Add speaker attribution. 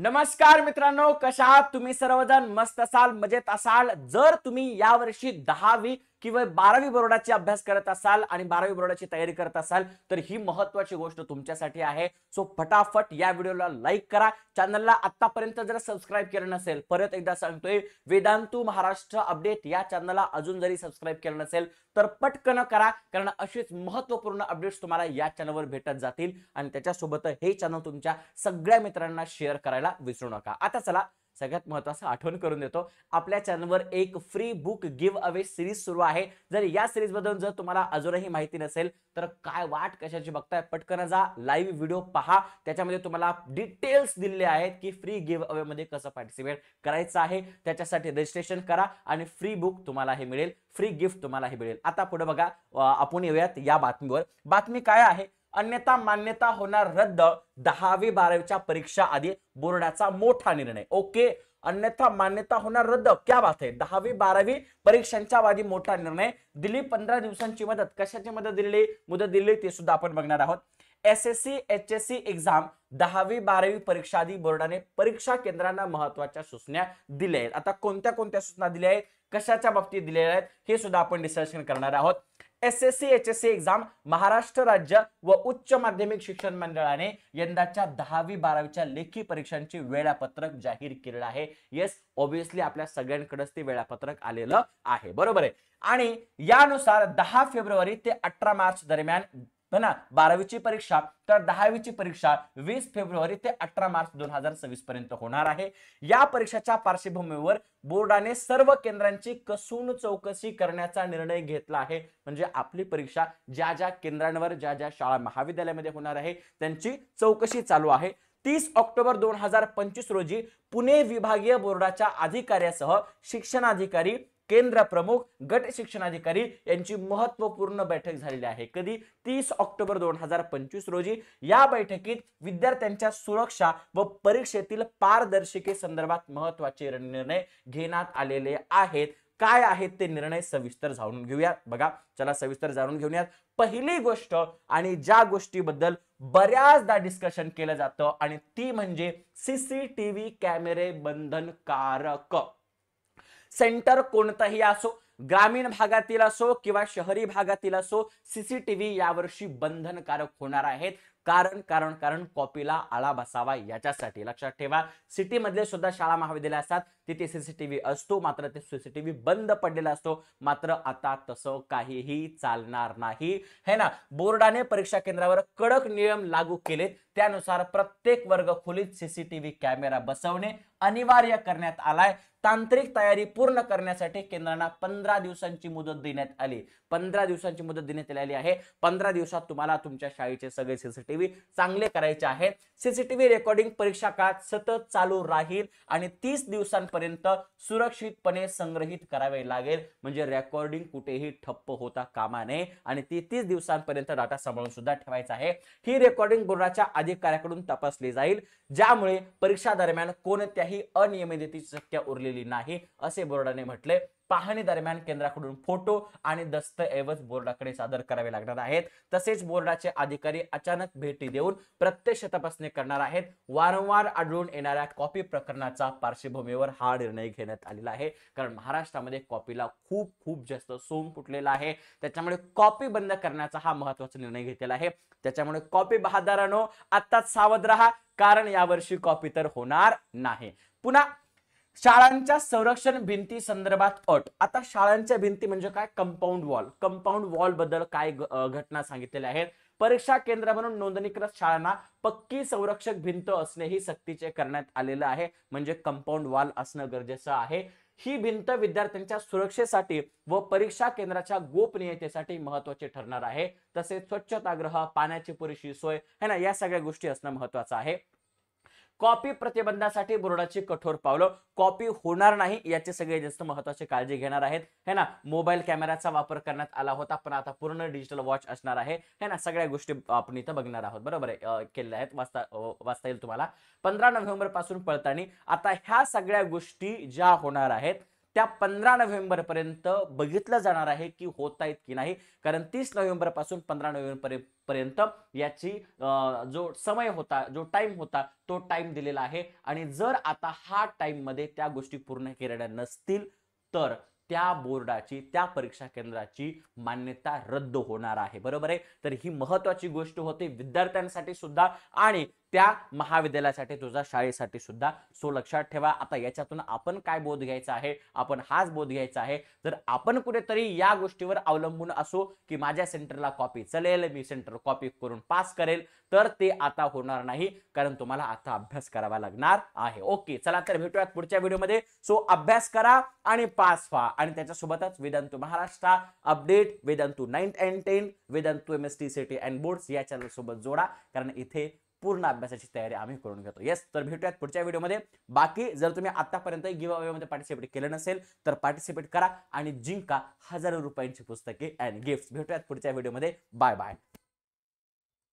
Speaker 1: नमस्कार मित्रांनो, कशा आहात तुम्ही? सर्वजण मस्त असाल, मजेत असाल. जर तुम्ही यावर्षी 10वी किंवा 12वी बोर्डाची अभ्यास करत असाल आणि 12वी बोर्डाची तयारी करत असाल तर ही महत्त्वाची गोष्ट तुमच्यासाठी आहे. सो फटाफट या व्हिडिओला लाईक करा. चॅनलला आतापर्यंत जर सबस्क्राईब केलं नसेल, परत एकदा सांगतोय, वेदांतू महाराष्ट्र अपडेट या चॅनलला अजून जरी सबस्क्राईब केलं नसेल तर पटकन करा, कारण अशीच महत्त्वपूर्ण अपडेट्स तुम्हाला या चॅनलवर भेटत जातील. आणि त्याच्यासोबत हे चॅनल तुमच्या सगळ्या मित्रांना शेअर करायला विसरू नका. आता चला सगळ्यात महत्त्वाचं आठवण करून देतो, आपल्या चॅनलवर एक free book give away series सुरू आहे. जर या सिरीज बद्दल जर तुम्हाला अजूनही माहिती नसेल तर काय वाट कशाची बघताय, पटकन जा, लाईव्ह व्हिडिओ पहा. त्याच्यामध्ये तुम्हाला डिटेल्स दिलेले आहेत की फ्री गिव्ह अवे मध्ये कसं पार्टिसिपेट करायचं आहे. त्याच्यासाठी रजिस्ट्रेशन करा आणि फ्री बुक तुम्हाला हे मिळेल, फ्री गिफ्ट तुम्हाला हे मिळेल. आता पुढे बघा, आपण येऊयात या बातमीवर. बातमी काय आहे? अन्यथा मान्यता होणार रद्द, 10वी 12वीच्या परीक्षा आधी बोर्डाचा मोठा निर्णय. ओके, अन्यथा मान्यता होणार रद्द, क्या बात है. 10वी 12वी परीक्षांच्या आधी मोठा निर्णय. दिली 15 दिवसांची मुदत. कशाची मुदत दिली? मुदत दिली ते सुद्धा आपण बघणार आहोत. एसएससी एचएससी एक्झाम 10वी 12वी परीक्षा आधी बोर्डाने परीक्षा केंद्रांना महत्त्वाच्या सूचना दिल्या आहेत. आता कोणत्या कोणत्या सूचना दिल्या आहेत, कशाच्या बाबतीत दिलेल्या आहेत, हे सुद्धा आपण डिस्कशन करणार आहोत. एसएससी एचएससी एक्झाम महाराष्ट्र राज्य व उच्च माध्यमिक शिक्षण मंडळाने यंदाच्या 10वी 12वीच्या लेखी परीक्षांचे वेळापत्रक जाहीर केलेलं आहे. येस, ऑब्विसली आपल्या सगळ्यांकडेच ते वेळापत्रक आलेलं आहे, बरोबर आहे. आणि यानुसार 10 फेब्रुवारी ते 18 मार्च दरम्यान ना 12वीची परीक्षा, तर 10वीची परीक्षा 20 फेब्रुवारी ते 18 मार्च 2026 पर्यंत होणार आहे. या परीक्षेच्या पार्श्वभूमीवर बोर्डाने सर्व केंद्रांची कसून चौकशी करण्याचा निर्णय घेतला आहे. म्हणजे आपली परीक्षा ज्या ज्या केंद्रांवर, ज्या ज्या शाळा महाविद्यालयामध्ये होणार आहे त्यांची चौकशी चालू आहे. 30 ऑक्टोबर 2025 रोजी पुणे विभागीय बोर्डाच्या अधिकाऱ्यासह शिक्षणाधिकारी, केंद्र प्रमुख, गट शिक्षणाधिकारी यांची महत्त्वपूर्ण बैठक झालेली आहे. कधी? 30 ऑक्टोबर 2025 रोजी. या बैठकीत विद्यार्थ्यांच्या सुरक्षा व परीक्षेतील पारदर्शके संदर्भात महत्त्वाचे निर्णय घेण्यात आलेले आहेत. काय आहेत ते निर्णय सविस्तर जाणून घेऊयात. बघा, चला सविस्तर जाणून घेऊयात. पहिली गोष्ट, आणि ज्या गोष्टीबद्दल बऱ्याचदा डिस्कशन केलं जातं, आणि ती म्हणजे सीसीटीव्ही कॅमेरे बंधनकारक. सेंटर कोणताही असो, ग्रामीण भागातील असो किंवा शहरी भागातील असो, सीसीटीव्ही यावर्षी बंधनकारक होणार आहेत. कारण कॉपीला आळा बसावा याच्यासाठी. लक्षात ठेवा, सिटी मधले सुद्धा शाळा महाविद्यालय असतात, तिथे सीसीटीव्ही असतो, मात्र ते सीसीटीव्ही बंद पडलेला असतो. मात्र आता तसं काहीही चालणार नाही, है ना. बोर्डाने परीक्षा केंद्रावर कडक नियम लागू केलेत. त्यानुसार प्रत्येक वर्ग खोलीत सीसीटीव्ही कॅमेरा बसवणे अनिवार्य करण्यात आलाय. तांत्रिक तयारी पूर्ण करण्यासाठी केंद्रांना 15 दिवसांची मुदत देण्यात आली. 15 दिवसांची मुदत देण्यात आलेली आहे. 15 दिवसात तुम्हाला तुमच्या शाळेचे सगळे सीसीटीव्ही चांगले करायचे आहेत. सीसीटीव्ही रेकॉर्डिंग परीक्षा काळात सतत चालू राहील आणि 30 दिवसांपर्यंत सुरक्षितपणे संग्रहित करावे लागेल. म्हणजे रेकॉर्डिंग कुठेही ठप्प होता कामा नये आणि ती 30 दिवसांपर्यंत डाटा सांभाळून सुद्धा ठेवायचा आहे. ही रेकॉर्डिंग बोर्डाच्या अधिकाऱ्याकडून तपासली जाईल, ज्यामुळे परीक्षा दरम्यान कोणत्याही अनियमिततेची शक्यता उरलेली नाही, असे बोर्डाने म्हटले. पाहणी दरम्यान केंद्राकडून फोटो आणि दस्तऐवज बोर्डाकडे सादर करावे लागणार आहेत. तसेच बोर्डाचे अधिकारी अचानक भेटी देऊन प्रत्यक्ष तपासणी करणार आहेत. वारंवार आढळून येणाऱ्या कॉपी प्रकरणाच्या पार्श्वभूमीवर हा निर्णय घेण्यात आलेला आहे. कारण महाराष्ट्रामध्ये कॉपीला खूप खूप जास्त सोंग फुटलेला आहे. त्याच्यामुळे कॉपी बंद करण्याचा हा महत्त्वाचा निर्णय घेतलेला आहे. त्याच्यामुळे कॉपी बहादरांनो, आत्ताच सावध राहा, कारण यावर्षी कॉपी तर होणार नाही. पुन्हा शाळांच्या संरक्षण भिंती संदर्भात अट. आता शाळांच्या भिंती म्हणजे काय? Compound wall. कंपाऊंड वॉल बद्दल काय घटना सांगितलेल्या आहेत? परीक्षा केंद्र म्हणून नोंदणीकृत शाळांना पक्की संरक्षक भिंत असणे ही सक्तीचे करण्यात आलेलं आहे. म्हणजे कंपाऊंड वॉल असणं गरजेचं आहे. ही भिंत विद्यार्थ्यांच्या सुरक्षेसाठी व परीक्षा केंद्राच्या गोपनीयतेसाठी महत्त्वाचे ठरणार आहे. तसेच स्वच्छतागृह, पाण्याची पुरेशी सोय, है ना, या सगळ्या गोष्टी असणं महत्त्वाचं आहे. कॉपी प्रतिबंधासाठी बोर्डाची कठोर पावलं. कॉपी होणार नाही याची सगळे जास्त महत्त्वाची काळजी घेणार आहेत, है ना. मोबाईल कॅमेराचा वापर करण्यात आला होता, पण आता पूर्ण डिजिटल वॉच असणार आहे, है ना. सगळ्या गोष्टी आपण इथं बघणार आहोत, बरोबर आहे, केलेल्या आहेत. वाचता येईल तुम्हाला. 15 नोव्हेंबर पासून पडताळणी. आता ह्या सगळ्या गोष्टी ज्या होणार आहेत त्या 15 नोव्हेंबर पर्यंत बघितलं जाणार आहे की होत आहेत की नाही, कारण 30 नोव्हेंबर पासून 15 नोव्हेंबर पर्यंत याची जो समय होता, जो टाइम होता, तो टाइम दिलेला आहे. आणि जर आता हा टाइम मध्ये त्या गोष्टी पूर्ण केलेल्या नसतील तर त्या बोर्डाची, त्या परीक्षा केंद्राची मान्यता रद्द होणार आहे. बरोबर आहे. तर ही महत्वाची गोष्ट होते विद्यार्थ्यांसाठी सुद्धा आणि त्या महाविद्यालयासाठी, तुझ्या शाळेसाठी सुद्धा. सो लक्षात ठेवा. आता याच्यातून आपण काय बोध घ्यायचा आहे, आपण हाच बोध घ्यायचा आहे, जर आपण कुठेतरी या गोष्टीवर अवलंबून असो की माझ्या सेंटरला कॉपी चलेल, मी सेंटर कॉपी करून पास करेल, तर ते आता होणार नाही, कारण तुम्हाला आता अभ्यास करावा लागणार आहे. ओके, चला तर भेटूयात पुढच्या व्हिडिओमध्ये. सो अभ्यास करा आणि पास व्हा. आणि त्याच्यासोबतच Vedantu Maharashtra update, Vedantu 9th and 10, Vedantu MST CET and boards या चॅनल सोबत जोडा, कारण इथे पूर्ण अभ्यासाची तयारी आम्ही करून घेतो. येस, तर भेटूयात पुढच्या व्हिडिओमध्ये. बाकी जर तुम्ही आतापर्यंत गिव्ह अवे मध्ये पार्टिसिपेट केलं नसेल तर पार्टिसिपेट करा आणि जिंका 1000 रुपयांची पुस्तके अँड गिफ्ट. भेटूयात पुढच्या व्हिडिओमध्ये. Bye bye.